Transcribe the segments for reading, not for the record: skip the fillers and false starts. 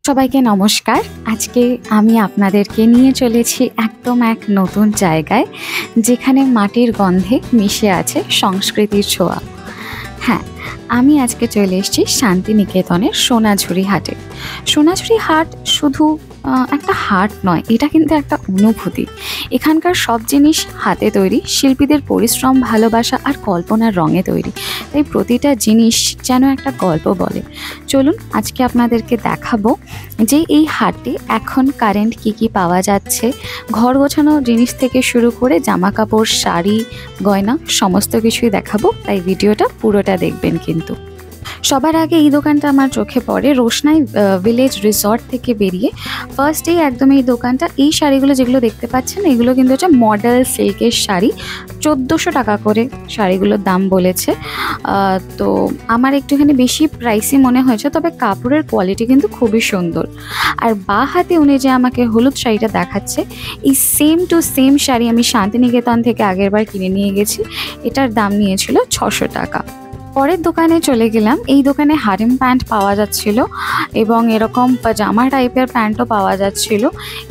সবাইকে নমস্কার। আজকে আমি আপনাদেরকে নিয়ে চলেছি একদম এক নতুন জায়গায়, যেখানে মাটির গন্ধে মিশে আছে সংস্কৃতির ছোঁয়া। হ্যাঁ, আমি আজকে চলে এসেছি শান্তিনিকেতনের সোনাঝুরি হাটে। সোনাঝুরি হাট শুধু একটা হাট নয়, এটা কিন্তু একটা অনুভূতি। এখানকার সব জিনিস হাতে তৈরি, শিল্পীদের পরিশ্রম, ভালোবাসা আর কল্পনার রঙে তৈরি। তাই প্রতিটা জিনিস যেন একটা গল্প বলে। চলুন আজকে আপনাদেরকে দেখাবো যে এই হাটে এখন কারেন্ট কি পাওয়া যাচ্ছে। ঘর গোছানো জিনিস থেকে শুরু করে জামা কাপড়, শাড়ি, গয়না সমস্ত কিছুই দেখাবো, তাই ভিডিওটা পুরোটা দেখবেন। কিন্তু সবার আগে এই দোকানটা আমার চোখে পড়ে রোশনাই ভিলেজ রিসর্ট থেকে বেরিয়ে। ফার্স্টেই একদম এই দোকানটা, এই শাড়িগুলো যেগুলো দেখতে পাচ্ছেন এগুলো কিন্তু হচ্ছে মডেল সিল্কের শাড়ি। 1400 টাকা করে শাড়িগুলোর দাম বলেছে। তো আমার একটুখানি বেশি প্রাইসই মনে হয়েছে, তবে কাপড়ের কোয়ালিটি কিন্তু খুবই সুন্দর। আর বা হাতে উনি যে আমাকে হলুদ শাড়িটা দেখাচ্ছে, এই সেম টু সেম শাড়ি আমি শান্তিনিকেতন থেকে আগেরবার কিনে নিয়ে গেছি। এটার দাম নিয়েছিল 600 টাকা। পরের দোকানে চলে গেলাম। এই দোকানে হারেম প্যান্ট পাওয়া যাচ্ছিল এবং এরকম পাজামা টাইপের প্যান্টও পাওয়া যাচ্ছিল,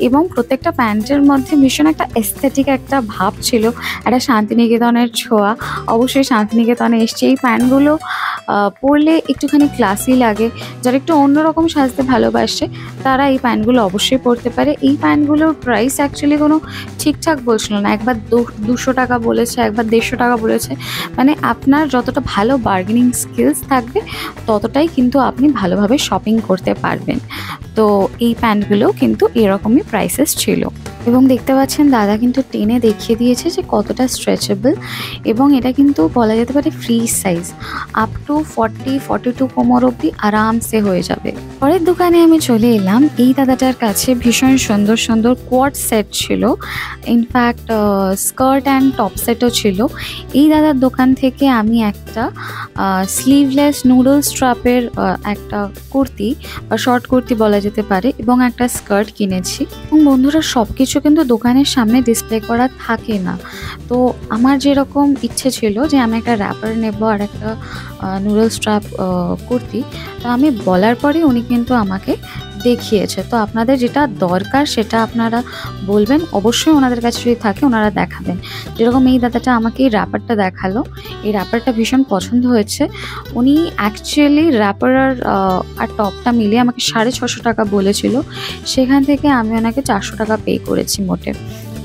এবং প্রত্যেকটা প্যান্টের মধ্যে ভীষণ একটা এস্থেটিক একটা ভাব ছিল, একটা শান্তিনিকেতনের ছোঁয়া। অবশ্যই শান্তিনিকেতনে এসছে, এই প্যান্টগুলো পরলে একটুখানি ক্লাসি লাগে। যারা একটু অন্যরকম সাজতে ভালোবাসে তারা এই প্যান্টগুলো অবশ্যই পরতে পারে। এই প্যান্টগুলোর প্রাইস অ্যাকচুয়ালি কোনো ঠিকঠাক বলছিল না, একবার 200 টাকা বলেছে, একবার 150 টাকা বলেছে। মানে আপনার যতটা ভালো বার্গেনিং স্কিলস থাকবে ততটাই কিন্তু আপনি ভালোভাবে শপিং করতে পারবেন। তো এই প্যান্টগুলোও কিন্তু এরকমই প্রাইসেস ছিল, এবং দেখতে পাচ্ছেন দাদা কিন্তু টেনে দেখিয়ে দিয়েছে যে কতটা স্ট্রেচেবল, এবং এটা কিন্তু বলা যেতে পারে ফ্রি সাইজ, আপ টু 40-42 কোমর অবধি আরামসে হয়ে যাবে। পরের দোকানে আমি চলে এলাম। এই দাদাটার কাছে ভীষণ সুন্দর সুন্দর কোয়াড সেট ছিল, ইনফ্যাক্ট স্কার্ট অ্যান্ড টপ সেটও ছিল। এই দাদার দোকান থেকে আমি একটা স্লিভলেস নুডল স্ট্রাপের একটা কুর্তি বা শর্ট কুর্তি বলা যেতে পারে, এবং একটা স্কার্ট কিনেছি। এবং বন্ধুরা, সব কিছু কিন্তু দোকানের সামনে ডিসপ্লে করা থাকে না। তো আমার যেরকম ইচ্ছে ছিল যে আমি একটা র্যাপার নেব আর একটা নুডল স্ট্রাপ কুর্তি, তো আমি বলার পরে উনি কিন্তু আমাকে দেখিয়েছে। তো আপনাদের যেটা দরকার সেটা আপনারা বলবেন, অবশ্যই ওনাদের কাছে যদি থাকে ওনারা দেখাবেন। যেরকম এই দাদাটা আমাকে এই র্যাপারটা দেখালো, এই র্যাপারটা ভীষণ পছন্দ হয়েছে। উনি অ্যাকচুয়ালি র্যাপার আর টপটা মিলিয়ে আমাকে 650 টাকা বলেছিল, সেখান থেকে আমি ওনাকে 400 টাকা পে করেছি মোটে।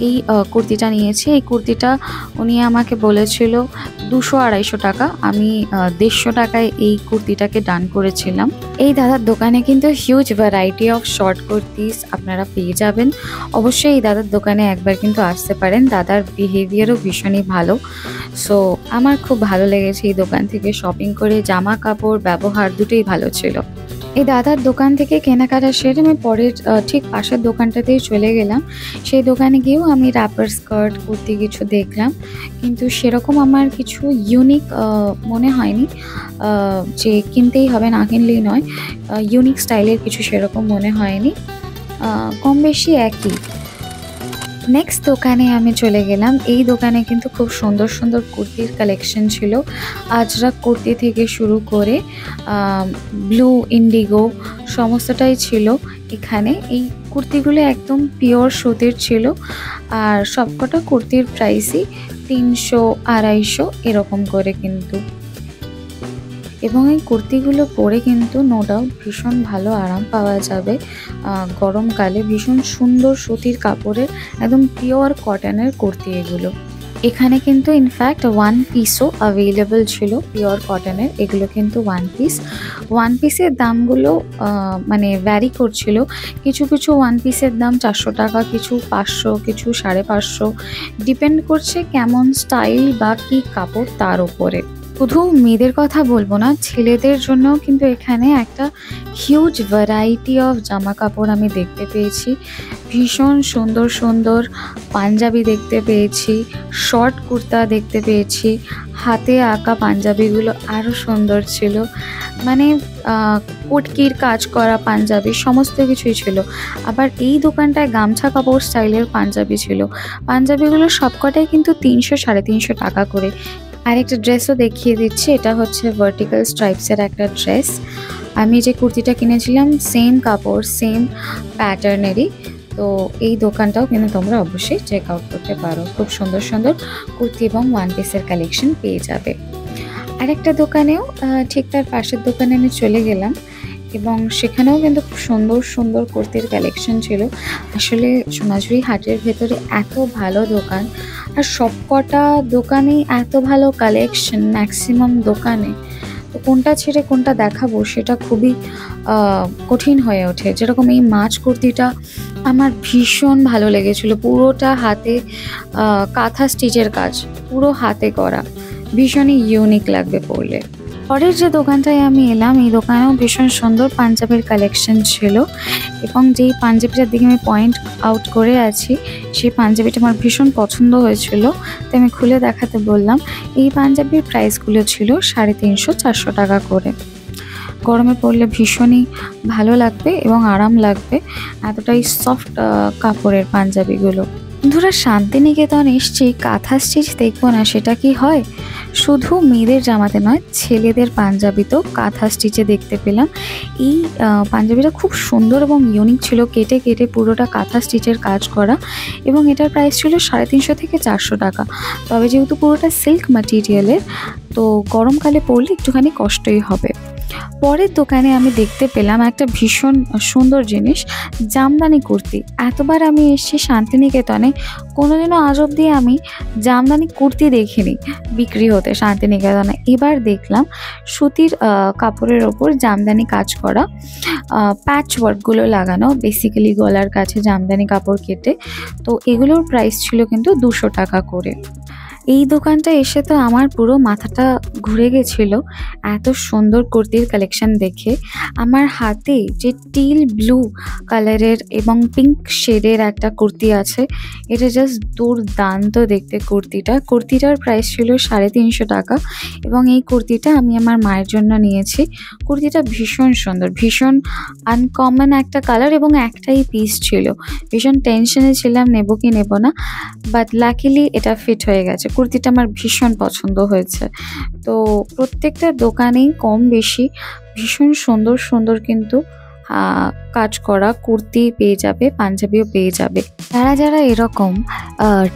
এই কুর্তিটা নিয়েছি। এই কুর্তিটা উনি আমাকে বলেছিল 200-250 টাকা, আমি 150 টাকায় এই কুর্তিটাকে ডান করেছিলাম। এই দাদার দোকানে কিন্তু huge variety of short kurtis আপনারা পেয়ে যাবেন। অবশ্যই এই দাদার দোকানে একবার কিন্তু আসতে পারেন। দাদার বিহেভিয়ারও ভীষণই ভালো। সো আমার খুব ভালো লেগেছে এই দোকান থেকে শপিং করে। জামা কাপড়, ব্যবহার দুটোই ভালো ছিল। এই দাদার দোকান থেকে কেনাকাটা সেরে আমি পরের ঠিক পাশের দোকানটাতেই চলে গেলাম। সেই দোকানে গিয়েও আমি র্যাপার, স্কার্ট, কুর্তি কিছু দেখলাম, কিন্তু সেরকম আমার কিছু ইউনিক মনে হয়নি যে কিনতেই হবে, না কিনলেই নয়। ইউনিক স্টাইলের কিছু সেরকম মনে হয়নি, কম বেশি একই। নেক্সট দোকানে আমি চলে গেলাম। এই দোকানে কিন্তু খুব সুন্দর সুন্দর কুর্তির কালেকশন ছিল। আজরাক কুর্তি থেকে শুরু করে ব্লু, ইন্ডিগো সমস্তটাই ছিল এখানে। এই কুর্তিগুলো একদম পিওর সুতির ছিল, আর সবকটা কুর্তির প্রাইসই 300-250 এরকম করে কিন্তু। এবং এই কুর্তিগুলো পরে কিন্তু নো ডাউট ভীষণ ভালো আরাম পাওয়া যাবে গরমকালে। ভীষণ সুন্দর সুতির কাপড়ের, একদম পিওর কটনের কুর্তি এগুলো। এখানে কিন্তু ইনফ্যাক্ট 1 পিসও অ্যাভেলেবল ছিল পিওর কটনের। এগুলো কিন্তু 1 পিসের দামগুলো মানে ভ্যারি করছিল। কিছু কিছু 1 পিসের দাম 400 টাকা, কিছু 500, কিছু 550, ডিপেন্ড করছে কেমন স্টাইল বা কী কাপড় তার উপরে। শুধু মেয়েদের কথা বলবো না, ছেলেদের জন্যও কিন্তু এখানে একটা হিউজ ভ্যারাইটি অফ জামা কাপড় আমি দেখতে পেয়েছি। ভীষণ সুন্দর সুন্দর পাঞ্জাবি দেখতে পেয়েছি, শর্ট কুর্তা দেখতে পেয়েছি, হাতে আঁকা পাঞ্জাবিগুলো আরও সুন্দর ছিল। মানে কটকির কাজ করা পাঞ্জাবি সমস্ত কিছুই ছিল। আবার এই দোকানটায় গামছা কাপড় স্টাইলের পাঞ্জাবি ছিল। পাঞ্জাবিগুলো সবকটাই কিন্তু 300-350 টাকা করে। আরেকটা ড্রেসও দেখিয়ে দিচ্ছি, এটা হচ্ছে ভার্টিক্যাল স্ট্রাইপসের একটা ড্রেস। আমি যে কুর্তিটা কিনেছিলাম সেম কাপড়, সেম প্যাটার্নেরই। তো এই দোকানটাও কিন্তু তোমরা অবশ্যই চেক আউট করতে পারো। খুব সুন্দর সুন্দর কুর্তি এবং ওয়ান পিসের কালেকশন পেয়ে যাবে। আরেকটা দোকানেও ঠিক তার পাশের দোকানে আমি চলে গেলাম এবং সেখানেও কিন্তু খুব সুন্দর সুন্দর কুর্তির কালেকশন ছিল। আসলে সোনাঝুরি হাটের ভেতরে এত ভালো দোকান, আর সবকটা দোকানেই এত ভালো কালেকশন, ম্যাক্সিমাম দোকানে। তো কোনটা ছেড়ে কোনটা দেখাবো সেটা খুবই কঠিন হয়ে ওঠে। যেরকম এই মাছ কুর্তিটা আমার ভীষণ ভালো লেগেছিল, পুরোটা হাতে কাঁথা স্টিচের কাজ, পুরো হাতে করা, ভীষণই ইউনিক লাগবে পরলে। পরের যে দোকানটায় আমি এলাম, এই দোকানেও ভীষণ সুন্দর পাঞ্জাবির কালেকশন ছিল এবং যেই পাঞ্জাবিটার দিকে আমি পয়েন্ট আউট করে আছি সেই পাঞ্জাবিটা আমার ভীষণ পছন্দ হয়েছিল, তো আমি খুলে দেখাতে বললাম। এই পাঞ্জাবির প্রাইসগুলো ছিল 350-400 টাকা করে। গরমে পরলে ভীষণই ভালো লাগবে এবং আরাম লাগবে, এতটাই সফট কাপড়ের পাঞ্জাবিগুলো। বন্ধুরা, শান্তিনিকেতন এসছি, কাঁথা স্টিচ দেখবো না সেটা কি হয়? শুধু মেয়েদের জামাতে নয়, ছেলেদের পাঞ্জাবিতেও কাঁথা স্টিচে দেখতে পেলাম। এই পাঞ্জাবিটা খুব সুন্দর এবং ইউনিক ছিল, কেটে কেটে পুরোটা কাঁথা স্টিচের কাজ করা, এবং এটার প্রাইস ছিল 350 থেকে 400 টাকা। তবে যেহেতু পুরোটা সিল্ক ম্যাটেরিয়ালের, তো গরমকালে পরলে একটুখানি কষ্টই হবে। পরের দোকানে আমি দেখতে পেলাম একটা ভীষণ সুন্দর জিনিস, জামদানি কুর্তি। এতবার আমি এসেছি শান্তিনিকেতনে, কোনোদিনও আজ অবধি আমি জামদানি কুর্তি দেখিনি বিক্রি হতে শান্তিনিকেতনে। এবার দেখলাম সুতির কাপড়ের ওপর জামদানি কাজ করা, প্যাচ ওয়ার্কগুলো লাগানো, বেসিক্যালি গলার কাছে জামদানি কাপড় কেটে। তো এগুলোর প্রাইস ছিল কিন্তু 200 টাকা করে। এই দোকানটা এসে তো আমার পুরো মাথাটা ঘুরে গেছিল এত সুন্দর কুর্তির কালেকশন দেখে। আমার হাতে যে টিল ব্লু কালারের এবং পিঙ্ক শেডের একটা কুর্তি আছে, এটা জাস্ট দুর্দান্ত দেখতে কুর্তিটার প্রাইস ছিল 350 টাকা, এবং এই কুর্তিটা আমি আমার মায়ের জন্য নিয়েছি। কুর্তিটা ভীষণ সুন্দর, ভীষণ আনকমন একটা কালার এবং একটাই পিস ছিল। ভীষণ টেনশনে ছিলাম নেব কি নেব না, বাট লাকিলি এটা ফিট হয়ে গেছে। কুর্তিটা আমার ভীষণ পছন্দ হয়েছে। তো প্রত্যেকটা দোকানেই কম বেশি ভীষণ সুন্দর সুন্দর কিন্তু কাজ করা কুর্তি পেয়ে যাবে, পাঞ্জাবিও পেয়ে যাবে। যারা যারা এরকম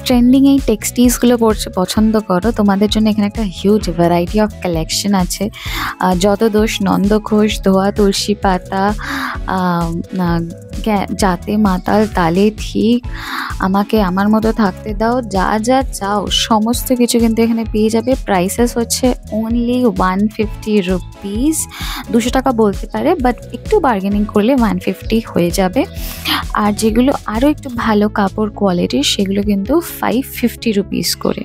ট্রেন্ডিং এই টেক্সটাইলসগুলো পছন্দ করো, তোমাদের জন্য এখানে একটা হিউজ ভ্যারাইটি অফ কালেকশন আছে। যত দোষ নন্দ ঘোষ, ধোয়া তুলসী পাতা, যাতে মাতাল তালে ঠিক, আমাকে আমার মতো থাকতে দাও, যা যা চাও সমস্ত কিছু কিন্তু এখানে পেয়ে যাবে। প্রাইসেস হচ্ছে অনলি 150 রুপিস। 200 টাকা বলতে পারে, বাট একটু বার্গেনিং করলে 150 হয়ে যাবে। আর যেগুলো আরও একটু ভালো কাপড় কোয়ালিটির সেগুলো কিন্তু 550 রুপিস করে,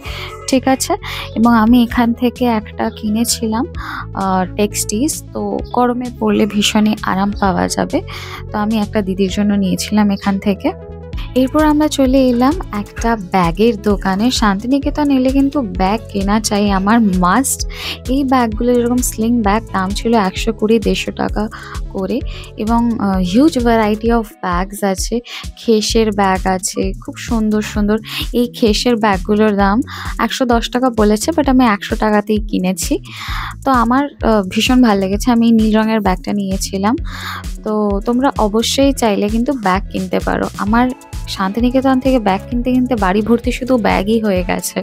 ঠিক আছে। এবং আমি এখান থেকে একটা কিনেছিলাম টেক্সটাইলস, তো গরমে পরলে ভীষণই আরাম পাওয়া যাবে। তো আমি একটা দিদির জন্য নিয়েছিলাম এখান থেকে। এরপর আমরা চলে এলাম একটা ব্যাগের দোকানে। শান্তিনিকেতন এলে কিন্তু ব্যাগ কেনা চাই, আমার মাস্ট। এই ব্যাগগুলো যেরকম স্লিং ব্যাগ, দাম ছিল 120-150 টাকা করে, এবং হিউজ ভ্যারাইটি অফ ব্যাগস আছে। খেসের ব্যাগ আছে, খুব সুন্দর সুন্দর। এই খেসের ব্যাগগুলোর দাম 110 টাকা বলেছে, বাট আমি 100 টাকাতেই কিনেছি। তো আমার ভীষণ ভালো লেগেছে, আমি নীল রঙের ব্যাগটা নিয়েছিলাম। তো তোমরা অবশ্যই চাইলে কিন্তু ব্যাগ কিনতে পারো। আমার শান্তিনিকেতন থেকে ব্যাগ কিনতে কিনতে বাড়ি ভর্তি শুধু ব্যাগই হয়ে গেছে।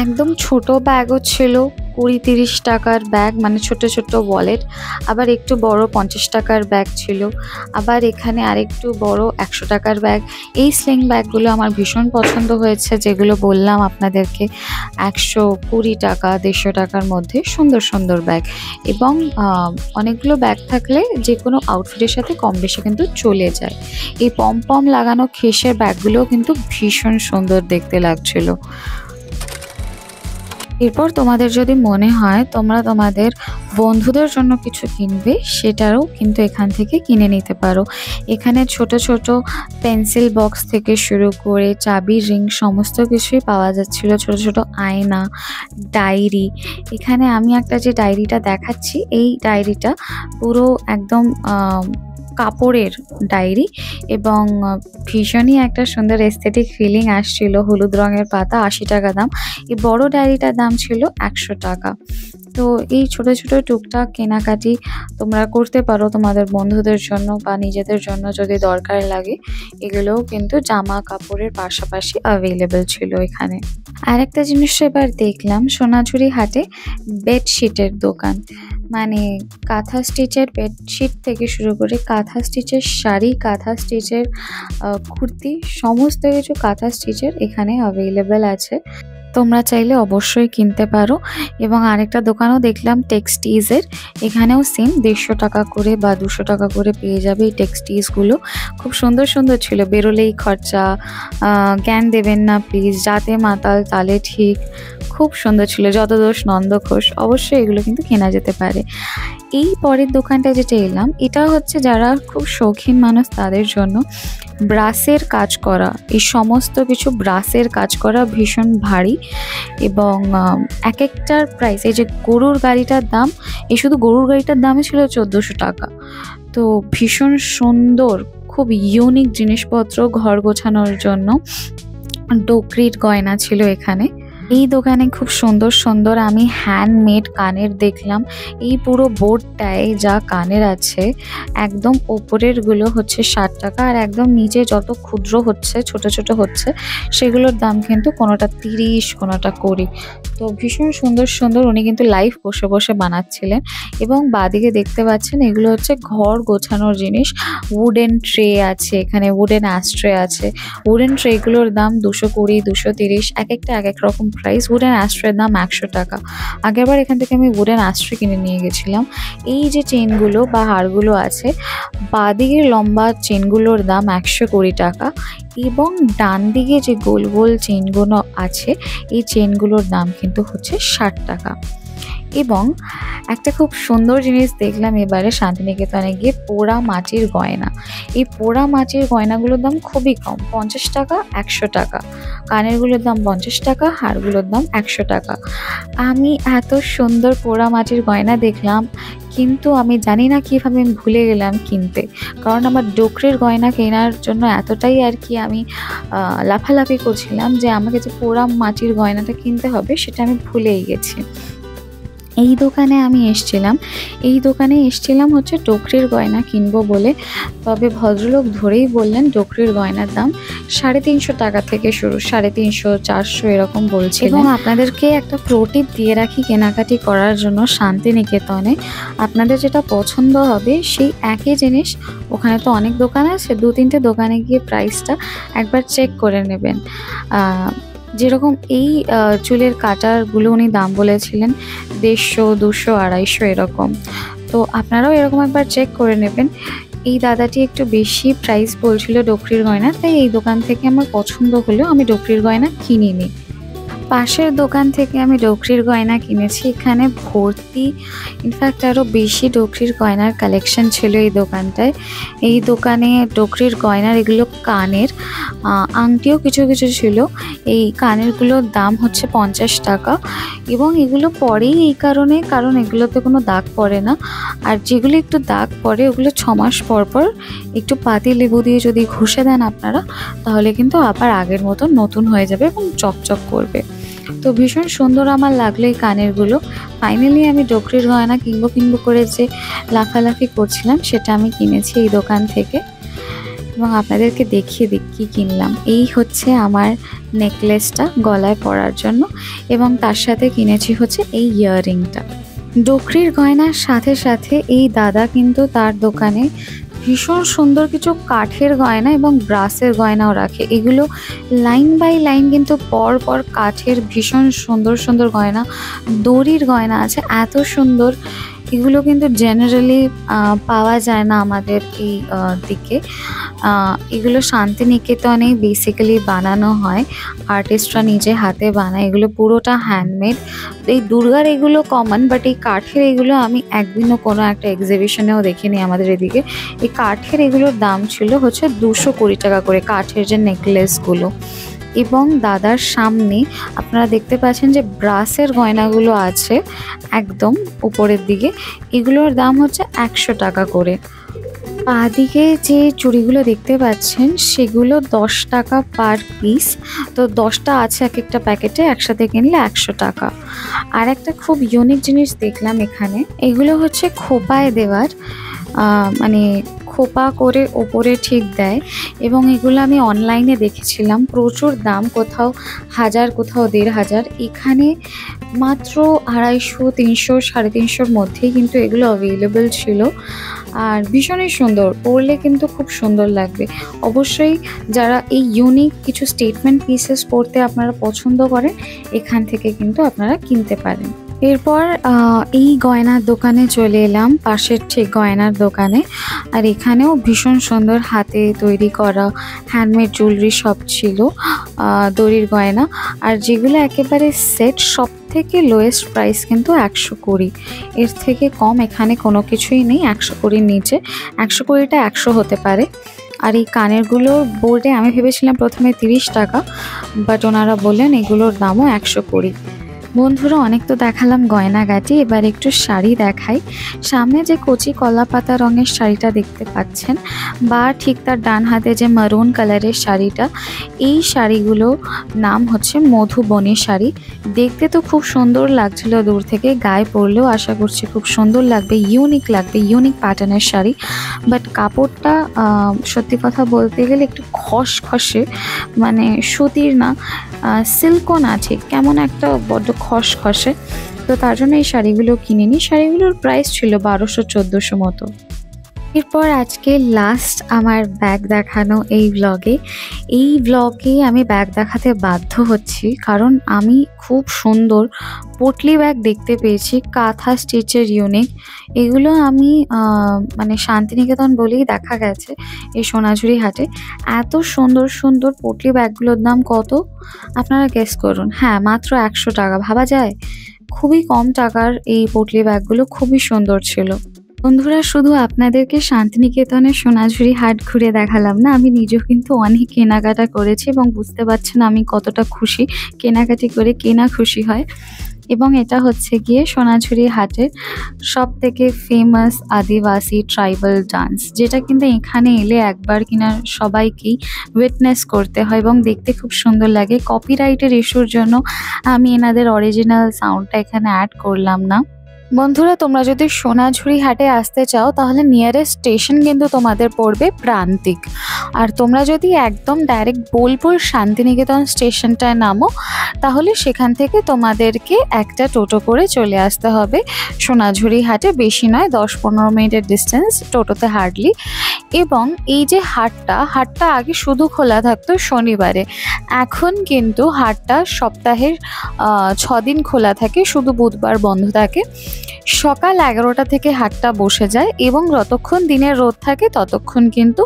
একদম ছোট ব্যাগও ছিল, 20-30 টাকার ব্যাগ, মানে ছোট ছোট ওয়ালেট। আবার একটু বড় 50 টাকার ব্যাগ ছিল, আবার এখানে আরেকটু বড় 100 টাকার ব্যাগ। এই স্লিং ব্যাগগুলো আমার ভীষণ পছন্দ হয়েছে, যেগুলো বললাম আপনাদেরকে 120 টাকা 150 টাকার মধ্যে সুন্দর সুন্দর ব্যাগ। এবং অনেকগুলো ব্যাগ থাকলে যে কোনো আউটফিটের সাথে কম বেশি কিন্তু চলে যায়। এই পম পম লাগানো খেসের ব্যাগগুলোও কিন্তু ভীষণ সুন্দর দেখতে লাগছিল। এরপর তোমাদের যদি মনে হয় তোমরা তোমাদের বন্ধুদের জন্য কিছু কিনবে, সেটারও কিন্তু এখান থেকে কিনে নিতে পারো। এখানে ছোট ছোট পেন্সিল বক্স থেকে শুরু করে চাবি রিং সমস্ত কিছুই পাওয়া যাচ্ছিল, ছোট ছোট আয়না, ডায়েরি। এখানে আমি একটা যে ডায়েরিটা দেখাচ্ছি, এই ডায়েরিটা পুরো একদম কাপড়ের ডায়েরি, এবং ভীষণই একটা সুন্দর এস্থেটিক ফিলিং আসছিল। হলুদ রঙের পাতা, 80 টাকা দাম। এই বড় ডায়েরিটার দাম ছিল 100 টাকা। তো এই ছোট ছোট টুকটাক কেনাকাটি তোমরা করতে পারো তোমাদের বন্ধুদের জন্য বা নিজেদের জন্য যদি দরকার লাগে। এগুলোও কিন্তু জামা কাপড়ের পাশাপাশি অ্যাভেলেবেল ছিল এখানে। আরেকটা জিনিস এবার দেখলাম সোনাঝুরি হাটে বেডশিটের দোকান, মানে কাঁথা স্টিচের বেডশিট থেকে শুরু করে কাঁথা স্টিচের শাড়ি, কাঁথা স্টিচের কুর্তি, সমস্ত কিছু কাঁথা স্টিচের এখানে অ্যাভেলেবেল আছে। তোমরা চাইলে অবশ্যই কিনতে পারো। এবং আরেকটা দোকানও দেখলাম টেক্সটাইজের, এখানেও সেম 150 টাকা করে বা 200 টাকা করে পেয়ে যাবে এই টেক্সটাইজগুলো। খুব সুন্দর সুন্দর ছিল, বেরোলেই খরচা, জ্ঞান দেবেন না প্লিজ, যাতে মাতাল তালে ঠিক, খুব সুন্দর ছিল, যত দোষ নন্দঘোষ, অবশ্যই এগুলো কিন্তু কেনা যেতে পারে। এই পরের দোকানটা যেটা এলাম, এটা হচ্ছে যারা খুব শৌখিন মানুষ তাদের জন্য। ব্রাসের কাজ করা, এই সমস্ত কিছু ব্রাসের কাজ করা, ভীষণ ভারী এবং এক একটার প্রাইস, এই যে গরুর গাড়িটার দাম, এই শুধু গরুর গাড়িটার দামই ছিল 1400 টাকা। তো ভীষণ সুন্দর, খুব ইউনিক জিনিসপত্র ঘর গোছানোর জন্য। ডোকরির গয়না ছিল এখানে। এই দোকানে খুব সুন্দর সুন্দর আমি হ্যান্ডমেড কানের দেখলাম। এই পুরো বোর্ডটায় যা কানের আছে, একদম ওপরের গুলো হচ্ছে 60 টাকা, আর একদম নিচে যত ক্ষুদ্র হচ্ছে, ছোট ছোট হচ্ছে, সেগুলোর দাম কিন্তু কোনোটা 30, কোনোটা 20। তো ভীষণ সুন্দর সুন্দর, উনি কিন্তু লাইভ বসে বসে বানাচ্ছিলেন। এবং বাদিকে দেখতে পাচ্ছেন এগুলো হচ্ছে ঘর গোছানোর জিনিস। উডেন ট্রে আছে এখানে, উডেন অ্যাস্ট্রে আছে। উডেন ট্রেগুলোর দাম 220, 230, এক একটা এক এক রকম প্রাইস। উডেন অ্যাস্ট্রের দাম 100 টাকা। আগেরবার এখান থেকে আমি উডেন অ্যাস্ট্রে কিনে নিয়ে গেছিলাম। এই যে চেনগুলো বা হারগুলো আছে, বাদিকের লম্বা চেনগুলোর দাম 120 টাকা, এবং ডান দিকে যে গোল গোল চেনগুলো আছে, এই চেনগুলোর দাম কিন্তু হচ্ছে 60 টাকা। এবং একটা খুব সুন্দর জিনিস দেখলাম এবারে শান্তিনিকেতনে গিয়ে, পোড়া মাটির গয়না। এই পোড়া মাটির গয়নাগুলোর দাম খুবই কম, 50 টাকা, 100 টাকা। কানেরগুলোর দাম 50 টাকা, হারগুলোর দাম 100 টাকা। আমি এত সুন্দর পোড়া মাটির গয়না দেখলাম, কিন্তু আমি জানি না কীভাবে আমি ভুলে গেলাম কিনতে। কারণ আমার ডোকরির গয়না কেনার জন্য এতটাই আর কি আমি লাফালাফি করছিলাম যে আমাকে যে পোড়া মাটির গয়নাটা কিনতে হবে সেটা আমি ভুলেই গেছি। এই দোকানে আমি এসছিলাম, এই দোকানে এসছিলাম হচ্ছে ডোকরির গয়না কিনবো বলে। তবে ভদ্রলোক ধরেই বললেন ডোকরির গয়নার দাম 350 টাকা থেকে শুরু, 350, 400 এরকম বলছে। এবং আপনাদেরকে একটা প্রোটিপ দিয়ে রাখি কেনাকাটি করার জন্য, শান্তিনিকেতনে আপনাদের যেটা পছন্দ হবে সেই একই জিনিস, ওখানে তো অনেক দোকান আছে, 2-3টে দোকানে গিয়ে প্রাইসটা একবার চেক করে নেবেন। যেরকম এই চুলের কাটারগুলো উনি দাম বলেছিলেন 150, 200, 250 এরকম। তো আপনারাও এরকম একবার চেক করে নেবেন। এই দাদাটি একটু বেশি প্রাইস বলছিল ডোকরির গয়না, তাই এই দোকান থেকে আমার পছন্দ হলেও আমি ডোকরির গয়না কিনিনি। পাশের দোকান থেকে আমি ডোকরির গয়না কিনেছি। এখানে ভর্তি, ইনফ্যাক্ট আরও বেশি ডোকরির গয়নার কালেকশন ছিল এই দোকানটায়। এই দোকানে ডোকরির গয়নার, এগুলো কানের, আংটিও কিছু কিছু ছিল। এই কানেরগুলোর দাম হচ্ছে 50 টাকা। এবং এগুলো পরেই এই কারণে, কারণ এগুলোতে কোনো দাগ পড়ে না। আর যেগুলো একটু দাগ পড়ে ওগুলো 6 মাস পর পর একটু পাতি লেবু দিয়ে যদি ঘষে দেন আপনারা, তাহলে কিন্তু আবার আগের মতো নতুন হয়ে যাবে এবং চকচক করবে। তো ভীষণ সুন্দর আমার লাগলো এই কানেরগুলো। ফাইনালি আমি ডোকরির গয়না কিনবো করে যে লাফালাফি করছিলাম, সেটা আমি কিনেছি এই দোকান থেকে। এবং আপনাদেরকে দেখিয়ে দিই কী কিনলাম। এই হচ্ছে আমার নেকলেসটা গলায় পরার জন্য, এবং তার সাথে কিনেছি হচ্ছে এই ইয়াররিংটা। ডোকরির গয়নার সাথে সাথে এই দাদা কিন্তু তার দোকানে ভীষণ সুন্দর কিছু কাঠের গয়না এবং ব্রাসের গয়নাও রাখে। এগুলো লাইন বাই লাইন কিন্তু পর পর কাঠের ভীষণ সুন্দর সুন্দর গয়না, দড়ির গয়না আছে এত সুন্দর। এগুলো কিন্তু জেনারেলি পাওয়া যায় না আমাদের এই দিকে। এগুলো শান্তিনিকেতনেই বেসিক্যালি বানানো হয়, আর্টিস্টরা নিজে হাতে বানায়। এগুলো পুরোটা হ্যান্ডমেড। এই দুর্গার এগুলো কমন, বাট এই কাঠের এগুলো আমি একদিনও কোনো একটা এক্সিবিশনেও দেখিনি আমাদের এদিকে। এই কাঠের এগুলোর দাম ছিল হচ্ছে 220 টাকা করে, কাঠের যে নেকলেসগুলো। এবং দাদার সামনে আপনারা দেখতে পাচ্ছেন যে ব্রাসের গয়নাগুলো আছে একদম উপরের দিকে, এগুলোর দাম হচ্ছে 100 টাকা করে। বাঁদিকে যে চুড়িগুলো দেখতে পাচ্ছেন সেগুলো 10 টাকা পার পিস। তো 10টা আছে এক একটা প্যাকেটে, একসাথে কিনলে 100 টাকা। আর একটা খুব ইউনিক জিনিস দেখলাম এখানে, এগুলো হচ্ছে খোপায় দেওয়ার, মানে খোপা করে ওপরে ঠিক দেয়, এবং এগুলো আমি অনলাইনে দেখেছিলাম, প্রচুর দাম, কোথাও 1000 কোথাও 1500। এখানে মাত্র 250, 300, 350-র মধ্যেই কিন্তু এগুলো অ্যাভেলেবেল ছিল। আর ভীষণই সুন্দর, পরলে কিন্তু খুব সুন্দর লাগবে। অবশ্যই যারা এই ইউনিক কিছু স্টেটমেন্ট পিসেস পরতে আপনারা পছন্দ করেন, এখান থেকে কিন্তু আপনারা কিনতে পারেন। এরপর এই গয়নার দোকানে চলে এলাম, পাশের ঠিক গয়নার দোকানে। আর এখানেও ভীষণ সুন্দর হাতে তৈরি করা হ্যান্ডমেড জুয়েলারি সব ছিল, দড়ির গয়না। আর যেগুলো একেবারে সেট, সব থেকে লোয়েস্ট প্রাইস কিন্তু 120। এর থেকে কম এখানে কোনো কিছুই নেই, 120-র নিচে। 120টা 100 হতে পারে। আর এই কানেরগুলোর বোর্ডে আমি ভেবেছিলাম প্রথমে 30 টাকা, বাট ওনারা বললেন এগুলোর দামও 120। বন্ধুরা, অনেক তো দেখালাম গয়নাগাটি, এবার একটু শাড়ি দেখাই। সামনে যে কচি কলা পাতা রঙের শাড়িটা দেখতে পাচ্ছেন, বা ঠিক তার ডান হাতে যে মারুন কালারের শাড়িটা, এই শাড়িগুলো নাম হচ্ছে মধুবনী শাড়ি। দেখতে তো খুব সুন্দর লাগছিল দূর থেকে, গায়ে পরলেও আশা করছি খুব সুন্দর লাগবে, ইউনিক লাগবে, ইউনিক প্যাটার্নের শাড়ি। বাট কাপড়টা সত্যি কথা বলতে গেলে একটু খসখসে, মানে সুতির না, সিল্কও না, ঠিক কেমন একটা বড্ড খসখসে। তো তার জন্য এই শাড়িগুলো কিনিনি। শাড়িগুলোর প্রাইস ছিল 1200-1400 মতো। এরপর আজকে লাস্ট আমার ব্যাগ দেখানো এই ব্লগে আমি ব্যাগ দেখাতে বাধ্য হচ্ছি, কারণ আমি খুব সুন্দর পটলি ব্যাগ দেখতে পেয়েছি, কাঁথা স্টিচের ইউনিক। এগুলো আমি মানে শান্তিনিকেতন বলেই দেখা গেছে এই সোনাঝুরি হাটে। এত সুন্দর সুন্দর পটলি ব্যাগগুলোর দাম কত আপনারা গেস করুন? হ্যাঁ, মাত্র 100 টাকা। ভাবা যায়? খুবই কম টাকার এই পটলি ব্যাগগুলো খুবই সুন্দর ছিল। বন্ধুরা, শুধু আপনাদেরকে শান্তিনিকেতনের সোনাঝুরি হাট ঘুরে দেখালাম না, আমি নিজেও কিন্তু অনেক কেনাকাটা করেছি, এবং বুঝতে পারছেন আমি কতটা খুশি, কেনাকাটি করে কেনা খুশি হয়। এবং এটা হচ্ছে গিয়ে সোনাঝুরি হাটের সব থেকে ফেমাস আদিবাসী ট্রাইবাল ডান্স, যেটা কিন্তু এখানে এলে একবার কিনা সবাইকেই উইটনেস করতে হয়, এবং দেখতে খুব সুন্দর লাগে। কপিরাইটের ইস্যুর জন্য আমি এনাদের অরিজিনাল সাউন্ডটা এখানে অ্যাড করলাম না। বন্ধুরা, তোমরা যদি সোনাঝুরি হাটে আসতে চাও তাহলে নিয়ারেস্ট স্টেশন কিন্তু তোমাদের পড়বে প্রান্তিক। আর তোমরা যদি একদম ডাইরেক্ট বোলপুর শান্তিনিকেতন স্টেশনটায় নামো, তাহলে সেখান থেকে তোমাদেরকে একটা টোটো করে চলে আসতে হবে সোনাঝুরি হাটে। বেশি নয়, 10-15 মিনিটের ডিস্টেন্স টোটোতে হার্ডলি। এবং এই যে হাটটা আগে শুধু খোলা থাকতো শনিবারে, এখন কিন্তু হাটটা সপ্তাহের 6 দিন খোলা থাকে, শুধু বুধবার বন্ধ থাকে। সকাল 11টা থেকে হাটটা বসে যায়, এবং যতক্ষণ দিনের রোদ থাকে ততক্ষণ কিন্তু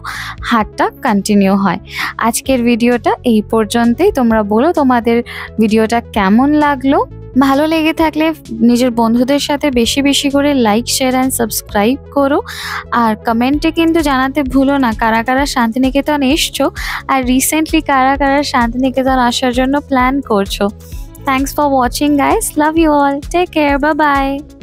হাটটা কন্টিনিউ হয়। আজকের ভিডিওটা এই পর্যন্তই। তোমরা বলো তোমাদের ভিডিওটা কেমন লাগলো। ভালো লেগে থাকলে নিজের বন্ধুদের সাথে বেশি বেশি করে লাইক, শেয়ার অ্যান্ড সাবস্ক্রাইব করো। আর কমেন্টে কিন্তু জানাতে ভুলো না কারা কারা শান্তিনিকেতন এসছো, আর রিসেন্টলি কারা কারা শান্তিনিকেতন আসার জন্য প্ল্যান করছো। Thanks for watching, guys. Love you all. Take care. Bye bye.